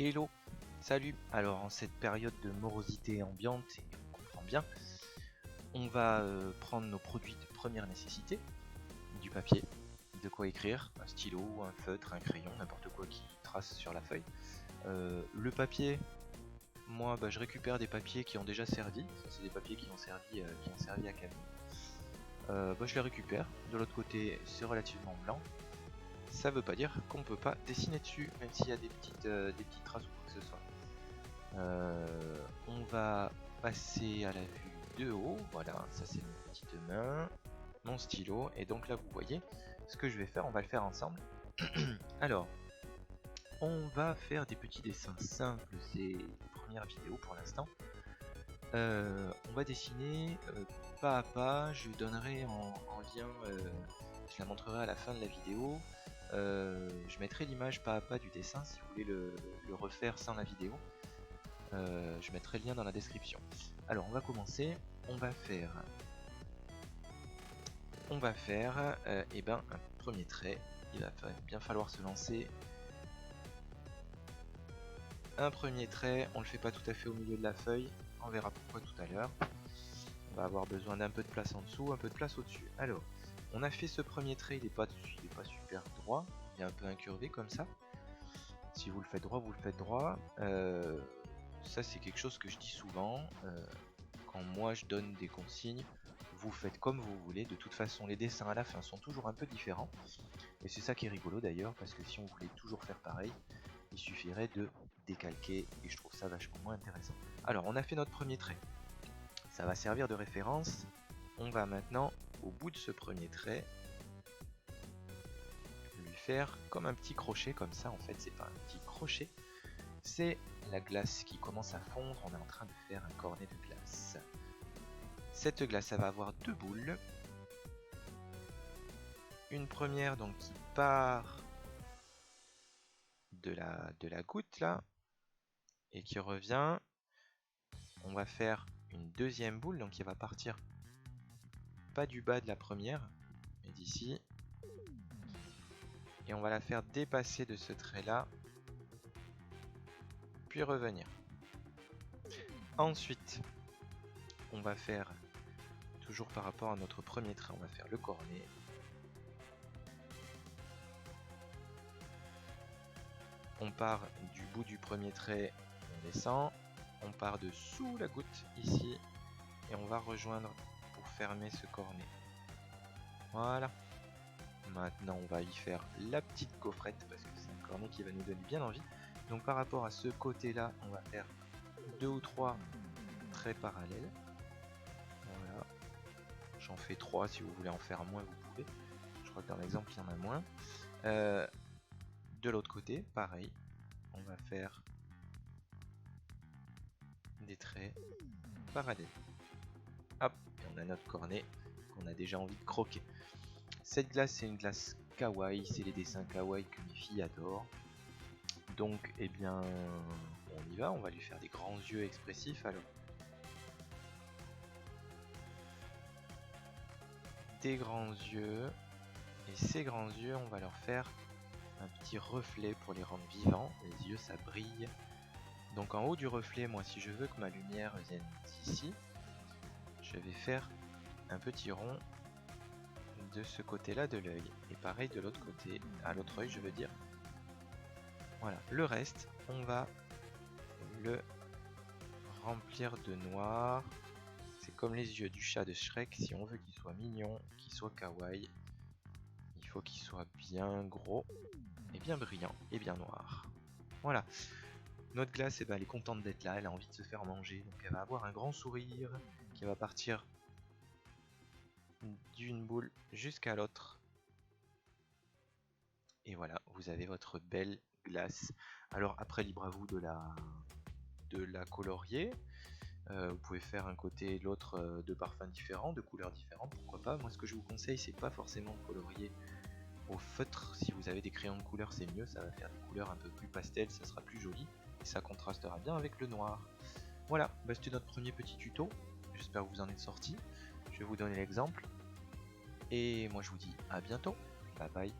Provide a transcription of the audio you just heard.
Hello, salut. Alors en cette période de morosité ambiante, et on comprend bien, on va prendre nos produits de première nécessité, du papier, de quoi écrire, un stylo, un feutre, un crayon, n'importe quoi qui trace sur la feuille. Le papier, moi je récupère des papiers qui ont déjà servi, ça c'est des papiers qui ont servi à Camille. Je les récupère, de l'autre côté c'est relativement blanc. Ça veut pas dire qu'on peut pas dessiner dessus, même s'il y a des petites traces ou quoi que ce soit. On va passer à la vue de haut, voilà, ça c'est mes petites mains, mon stylo, et donc là vous voyez ce que je vais faire, on va le faire ensemble. Alors, on va faire des petits dessins simples, c'est les premières vidéos pour l'instant. On va dessiner pas à pas, je donnerai en lien, je la montrerai à la fin de la vidéo. Je mettrai l'image pas à pas du dessin si vous voulez le refaire sans la vidéo. Je mettrai le lien dans la description. Alors on va commencer, on va faire un premier trait. Il va bien falloir se lancer. Un premier trait, on le fait pas tout à fait au milieu de la feuille, on verra pourquoi tout à l'heure. On va avoir besoin d'un peu de place en dessous, un peu de place au-dessus. Alors, on a fait ce premier trait, il est pas super droit, il est un peu incurvé comme ça. Si vous le faites droit, vous le faites droit. Ça c'est quelque chose que je dis souvent. Quand moi je donne des consignes, vous faites comme vous voulez. De toute façon, les dessins à la fin sont toujours un peu différents. Et c'est ça qui est rigolo d'ailleurs, parce que si on voulait toujours faire pareil, il suffirait de décalquer, et je trouve ça vachement moins intéressant. Alors, on a fait notre premier trait. Ça va servir de référence. On va maintenant, au bout de ce premier trait, lui faire comme un petit crochet, comme ça. En fait, c'est pas un petit crochet, c'est la glace qui commence à fondre. On est en train de faire un cornet de glace. Cette glace, elle va avoir deux boules. Une première donc qui part de la goutte là et qui revient. On va faire une deuxième boule donc qui va partir pas du bas de la première mais d'ici. Et on va la faire dépasser de ce trait là. Puis revenir. Ensuite, on va faire, toujours par rapport à notre premier trait, on va faire le cornet. On part du bout du premier trait, on descend, on part de sous la goutte ici, et on va rejoindre pour fermer ce cornet. Voilà. Maintenant on va y faire la petite gaufrette, parce que c'est un cornet qui va nous donner bien envie. Donc par rapport à ce côté là, on va faire 2 ou 3 traits parallèles. Voilà. J'en fais 3, si vous voulez en faire moins vous pouvez. Je crois que dans l'exemple il y en a moins. De l'autre côté, pareil, on va faire des traits parallèles. Hop, et on a notre cornet qu'on a déjà envie de croquer. Cette glace, c'est une glace kawaii, c'est les dessins kawaii que mes filles adorent. Donc, eh bien, on y va, on va lui faire des grands yeux expressifs alors. Des grands yeux, et ces grands yeux, on va leur faire un petit reflet pour les rendre vivants. Les yeux, ça brille. Donc en haut du reflet, moi si je veux que ma lumière vienne d'ici, je vais faire un petit rond de ce côté là de l'œil. Et pareil de l'autre côté, à l'autre œil je veux dire. Voilà, le reste, on va le remplir de noir. C'est comme les yeux du chat de Shrek, si on veut qu'il soit mignon, qu'il soit kawaii, il faut qu'il soit bien gros, et bien brillant, et bien noir. Voilà. Notre glace, elle est contente d'être là, elle a envie de se faire manger, donc elle va avoir un grand sourire qui va partir d'une boule jusqu'à l'autre. Et voilà, vous avez votre belle glace. Alors après, libre à vous de la colorier. Vous pouvez faire un côté et l'autre de parfums différents, de couleurs différentes, pourquoi pas. Moi ce que je vous conseille, c'est pas forcément de colorier au feutre. Si vous avez des crayons de couleur, c'est mieux, ça va faire des couleurs un peu plus pastel, ça sera plus joli et ça contrastera bien avec le noir. Voilà, c'était notre premier petit tuto, j'espère que vous en êtes sortis. Je vais vous donner l'exemple et moi je vous dis à bientôt, bye bye.